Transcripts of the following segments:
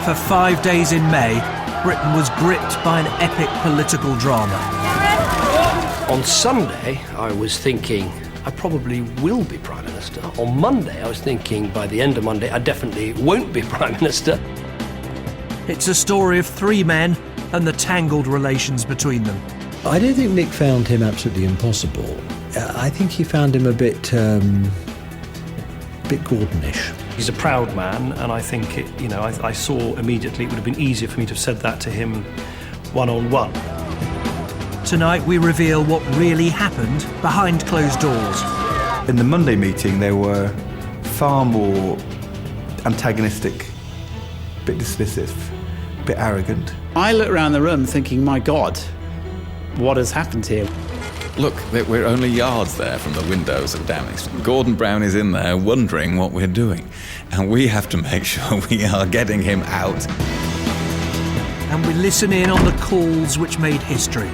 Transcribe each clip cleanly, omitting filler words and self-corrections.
For 5 days in May, Britain was gripped by an epic political drama. On Sunday, I was thinking, I probably will be Prime Minister. On Monday, I was thinking, by the end of Monday, I definitely won't be Prime Minister. It's a story of three men and the tangled relations between them. I don't think Nick found him absolutely impossible. I think he found him a bit Gordonish. He's a proud man, and I think I saw immediately it would have been easier for me to have said that to him one-on-one. Tonight we reveal what really happened behind closed doors. In the Monday meeting, they were far more antagonistic, a bit dismissive, a bit arrogant. I look around the room thinking, my God, what has happened here? Look, we're only yards there from the windows of Downing Street. Gordon Brown is in there wondering what we're doing, and we have to make sure we are getting him out. And we listen in on the calls which made history.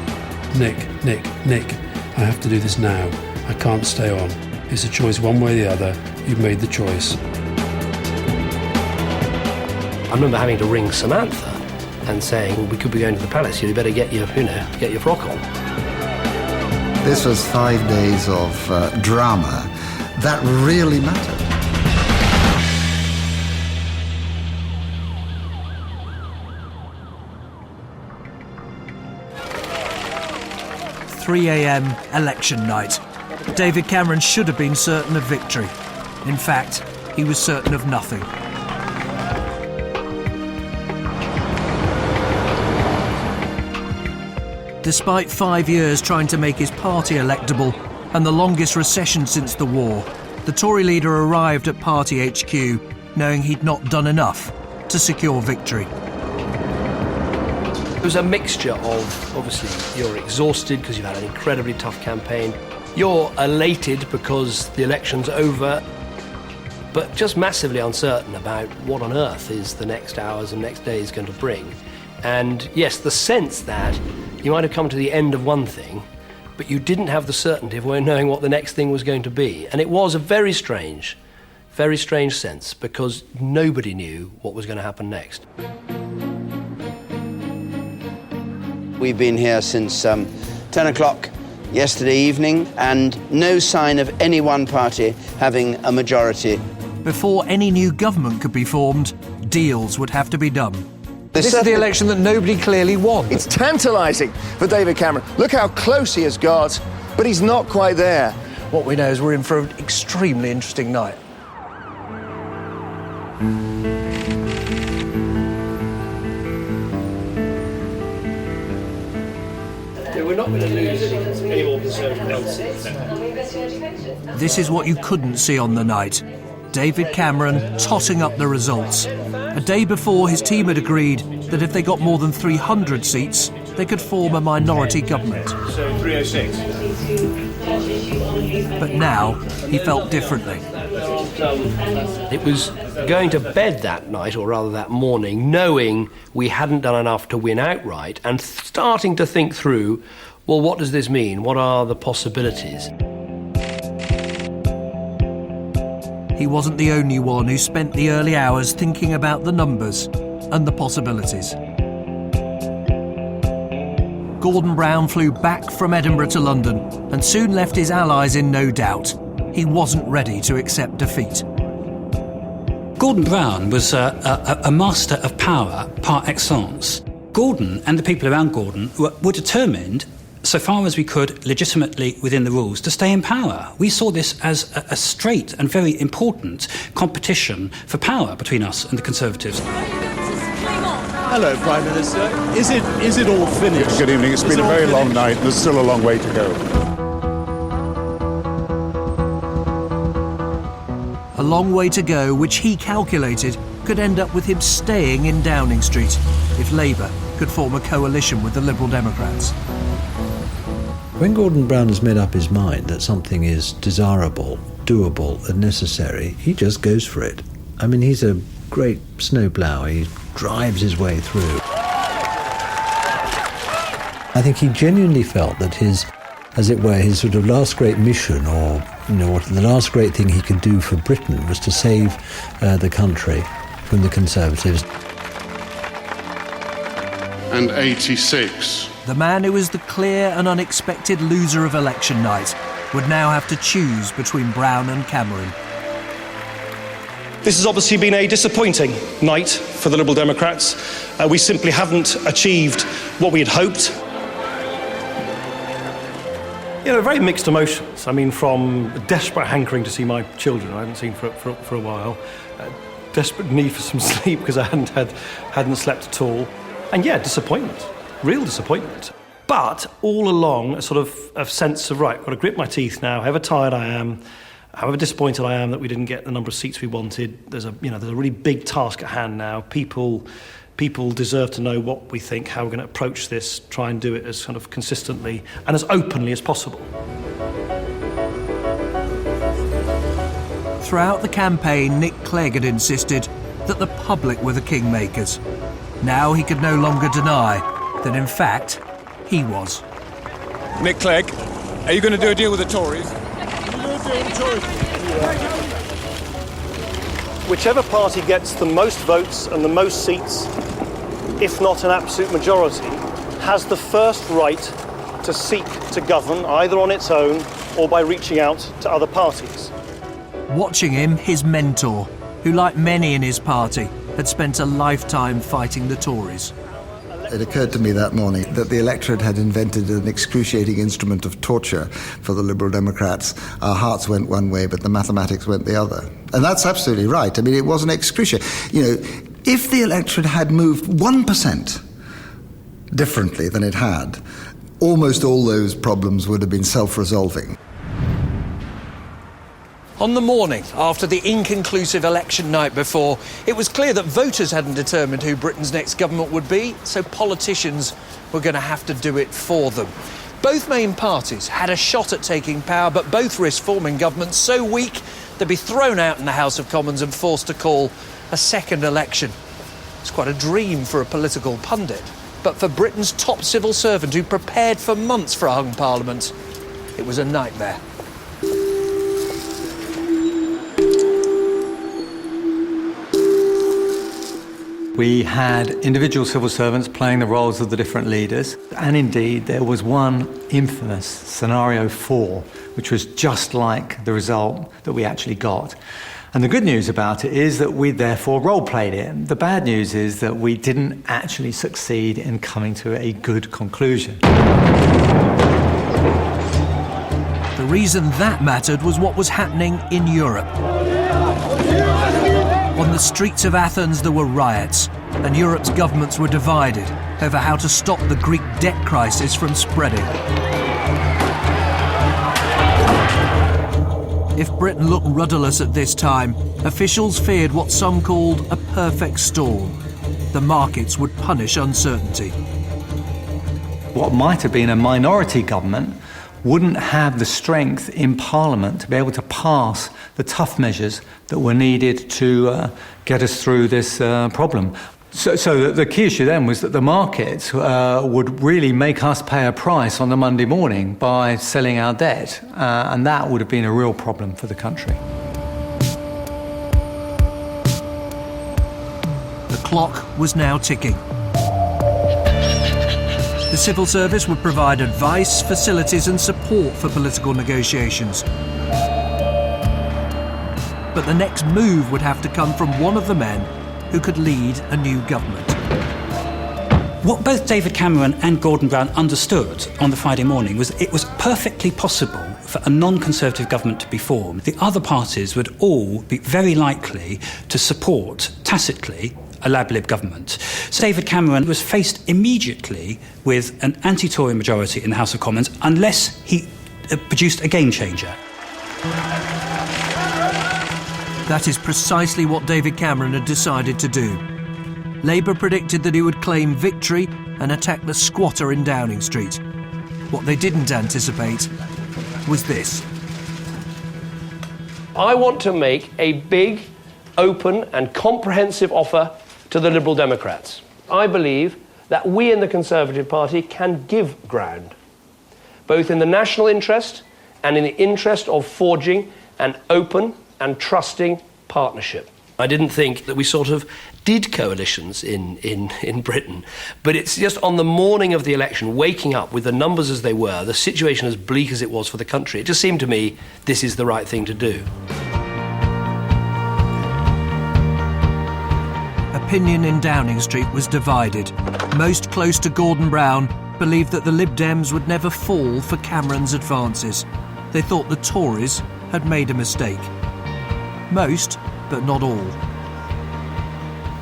Nick, I have to do this now. I can't stay on. It's a choice one way or the other. You've made the choice. I remember having to ring Samantha and saying, well, we could be going to the palace, you better get your frock on. This was 5 days of drama that really mattered. .3 a.m. election night. David Cameron should have been certain of victory. In fact, he was certain of nothing. Despite 5 years trying to make his party electable and the longest recession since the war, the Tory leader arrived at party HQ knowing he'd not done enough to secure victory. It was a mixture of, obviously, you're exhausted because you've had an incredibly tough campaign. You're elated because the election's over, but just massively uncertain about what on earth is the next hours and next days going to bring. And yes, the sense that you might have come to the end of one thing, but you didn't have the certainty of knowing what the next thing was going to be. And it was a very strange sense, because nobody knew what was going to happen next. We've been here since 10 o'clock yesterday evening, and no sign of any one party having a majority. Before any new government could be formed, deals would have to be done. This is the election that nobody clearly won. It's tantalising for David Cameron. Look how close he has got, but he's not quite there. What we know is we're in for an extremely interesting night. We're not going to lose any more Conservative seats. This is what you couldn't see on the night. David Cameron totting up the results. A day before, his team had agreed that if they got more than 300 seats, they could form a minority government. So 306. But now, he felt differently. It was going to bed that night, or rather that morning, knowing we hadn't done enough to win outright, and starting to think through, well, what does this mean? What are the possibilities? He wasn't the only one who spent the early hours thinking about the numbers and the possibilities. Gordon Brown flew back from Edinburgh to London and soon left his allies in no doubt. He wasn't ready to accept defeat. Gordon Brown was a master of power par excellence. Gordon and the people around Gordon were determined, so far as we could, legitimately within the rules, to stay in power. We saw this as a straight and very important competition for power between us and the Conservatives. Hello, Prime Minister. Is it all finished? Good evening. It's been a very long night. There's still a long way to go. A long way to go, which he calculated could end up with him staying in Downing Street if Labour could form a coalition with the Liberal Democrats. When Gordon Brown has made up his mind that something is desirable, doable and necessary, he just goes for it. I mean, he's a great snowplower. He drives his way through. I think he genuinely felt that his, as it were, his sort of last great mission, or, the last great thing he could do for Britain was to save the country from the Conservatives. 186. The man who was the clear and unexpected loser of election night would now have to choose between Brown and Cameron. This has obviously been a disappointing night for the Liberal Democrats. We simply haven't achieved what we had hoped. Very mixed emotions. I mean, from a desperate hankering to see my children I hadn't seen for a while, desperate need for some sleep because I hadn't slept at all, and disappointment, real disappointment. But all along, a sort of a sense of, right, I've got to grit my teeth now, however tired I am, however disappointed I am that we didn't get the number of seats we wanted. There's a really big task at hand now. People deserve to know what we think, how we're going to approach this, try and do it as kind of consistently and as openly as possible. Throughout the campaign, Nick Clegg had insisted that the public were the kingmakers. Now he could no longer deny that, in fact, he was. Nick Clegg, are you going to do a deal with the Tories? Whichever party gets the most votes and the most seats, if not an absolute majority, has the first right to seek to govern, either on its own or by reaching out to other parties. Watching him, his mentor, who, like many in his party, had spent a lifetime fighting the Tories. It occurred to me that morning that the electorate had invented an excruciating instrument of torture for the Liberal Democrats. Our hearts went one way, but the mathematics went the other. And that's absolutely right. I mean, it wasn't excruciating. If the electorate had moved 1% differently than it had, almost all those problems would have been self-resolving. On the morning after the inconclusive election night before, it was clear that voters hadn't determined who Britain's next government would be, so politicians were going to have to do it for them. Both main parties had a shot at taking power, but both risked forming governments so weak they'd be thrown out in the House of Commons and forced to call a second election. It's quite a dream for a political pundit, but for Britain's top civil servant who prepared for months for a hung parliament, it was a nightmare. We had individual civil servants playing the roles of the different leaders, and indeed there was one infamous scenario 4, which was just like the result that we actually got. And the good news about it is that we therefore role-played it. The bad news is that we didn't actually succeed in coming to a good conclusion. The reason that mattered was what was happening in Europe. On the streets of Athens there were riots, and Europe's governments were divided over how to stop the Greek debt crisis from spreading. If Britain looked rudderless at this time, officials feared what some called a perfect storm. The markets would punish uncertainty. What might have been a minority government wouldn't have the strength in Parliament to be able to pass the tough measures that were needed to get us through this problem. So the key issue then was that the markets would really make us pay a price on the Monday morning by selling our debt, and that would have been a real problem for the country. The clock was now ticking. The civil service would provide advice, facilities and support for political negotiations. But the next move would have to come from one of the men who could lead a new government. What both David Cameron and Gordon Brown understood on the Friday morning was it was perfectly possible for a non-Conservative government to be formed. The other parties would all be very likely to support, tacitly, a Lab-Lib government. So David Cameron was faced immediately with an anti-Tory majority in the House of Commons unless he produced a game-changer. That is precisely what David Cameron had decided to do. Labour predicted that he would claim victory and attack the squatter in Downing Street. What they didn't anticipate was this. I want to make a big, open and comprehensive offer to the Liberal Democrats. I believe that we in the Conservative Party can give ground, both in the national interest and in the interest of forging an open and trusting partnership. I didn't think that we sort of did coalitions in Britain. But it's just on the morning of the election, waking up with the numbers as they were, the situation as bleak as it was for the country, it just seemed to me this is the right thing to do. Opinion in Downing Street was divided. Most close to Gordon Brown believed that the Lib Dems would never fall for Cameron's advances. They thought the Tories had made a mistake. Most, but not all.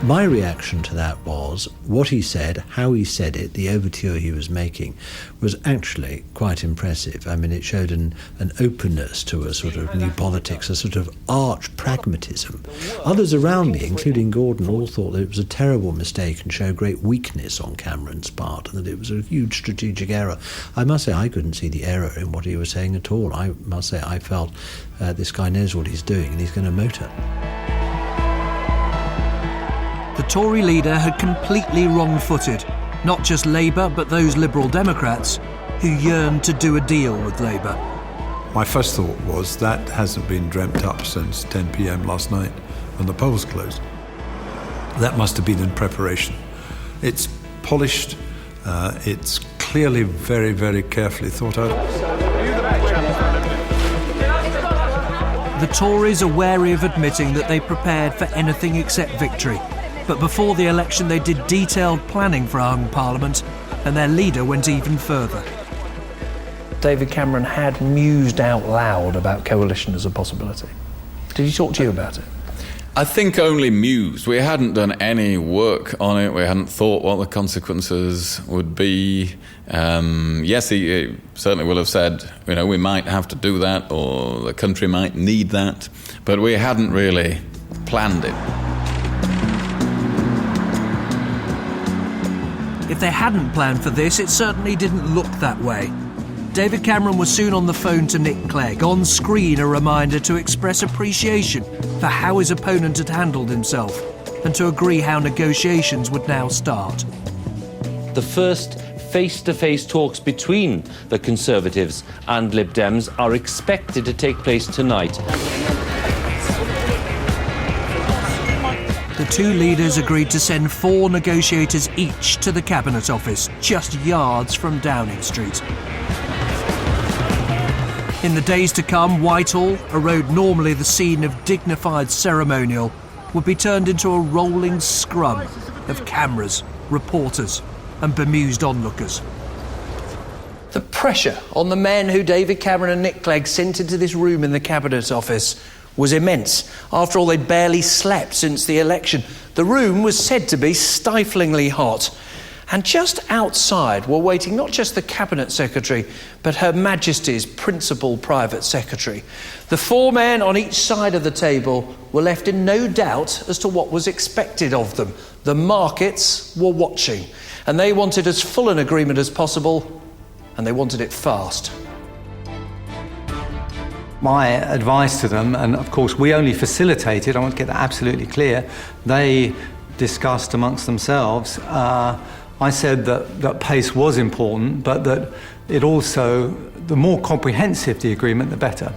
My reaction to that was what he said, how he said it, the overture he was making was actually quite impressive. I mean, it showed an openness to a sort of new politics, a sort of arch pragmatism. Others around me, including Gordon, all thought that it was a terrible mistake and showed great weakness on Cameron's part and that it was a huge strategic error. I must say I couldn't see the error in what he was saying at all. I must say I felt this guy knows what he's doing and he's going to motor. The Tory leader had completely wrong-footed, not just Labour but those Liberal Democrats who yearned to do a deal with Labour. My first thought was that hasn't been dreamt up since 10 p.m. last night when the polls closed. That must have been in preparation. It's polished, it's clearly very, very carefully thought out. The Tories are wary of admitting that they prepared for anything except victory. But before the election they did detailed planning for a hung parliament, and their leader went even further. David Cameron had mused out loud about coalition as a possibility. Did he talk to you about it? I think only mused. We hadn't done any work on it. We hadn't thought what the consequences would be. Yes, he certainly will have said, you know, we might have to do that or the country might need that, but we hadn't really planned it. If they hadn't planned for this, it certainly didn't look that way. David Cameron was soon on the phone to Nick Clegg, on screen a reminder to express appreciation for how his opponent had handled himself and to agree how negotiations would now start. The first face-to-face talks between the Conservatives and Lib Dems are expected to take place tonight. The two leaders agreed to send 4 negotiators each to the Cabinet Office, just yards from Downing Street. In the days to come, Whitehall, a road normally the scene of dignified ceremonial, would be turned into a rolling scrum of cameras, reporters and bemused onlookers. The pressure on the men who David Cameron and Nick Clegg sent into this room in the Cabinet Office was immense. After all, they'd barely slept since the election. The room was said to be stiflingly hot. And just outside were waiting not just the Cabinet Secretary, but Her Majesty's Principal Private Secretary. The 4 men on each side of the table were left in no doubt as to what was expected of them. The markets were watching, and they wanted as full an agreement as possible, and they wanted it fast. My advice to them, and of course we only facilitated, I want to get that absolutely clear, they discussed amongst themselves. I said that pace was important, but that it also, the more comprehensive the agreement, the better.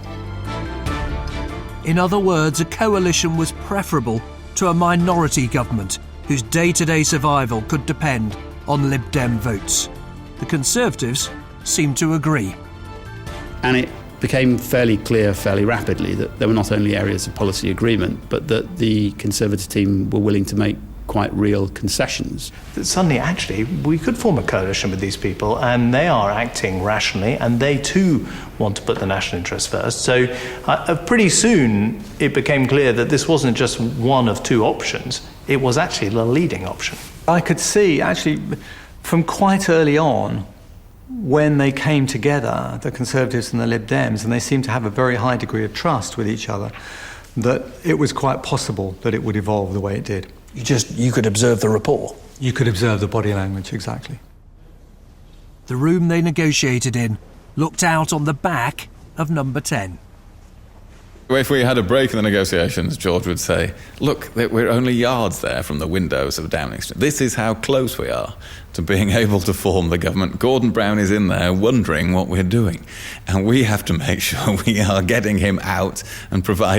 In other words, a coalition was preferable to a minority government whose day-to-day survival could depend on Lib Dem votes. The Conservatives seemed to agree. And it became fairly clear fairly rapidly that there were not only areas of policy agreement, but that the Conservative team were willing to make quite real concessions. Suddenly, actually, we could form a coalition with these people, and they are acting rationally, and they too want to put the national interest first. So pretty soon it became clear that this wasn't just one of 2 options, it was actually the leading option. I could see, actually, from quite early on, when they came together, the Conservatives and the Lib Dems, and they seemed to have a very high degree of trust with each other, that it was quite possible that it would evolve the way it did. You could observe the rapport. You could observe the body language, exactly. The room they negotiated in looked out on the back of number 10. If we had a break in the negotiations, George would say, look, we're only yards there from the windows of Downing Street. This is how close we are to being able to form the government. Gordon Brown is in there wondering what we're doing. And we have to make sure we are getting him out and providing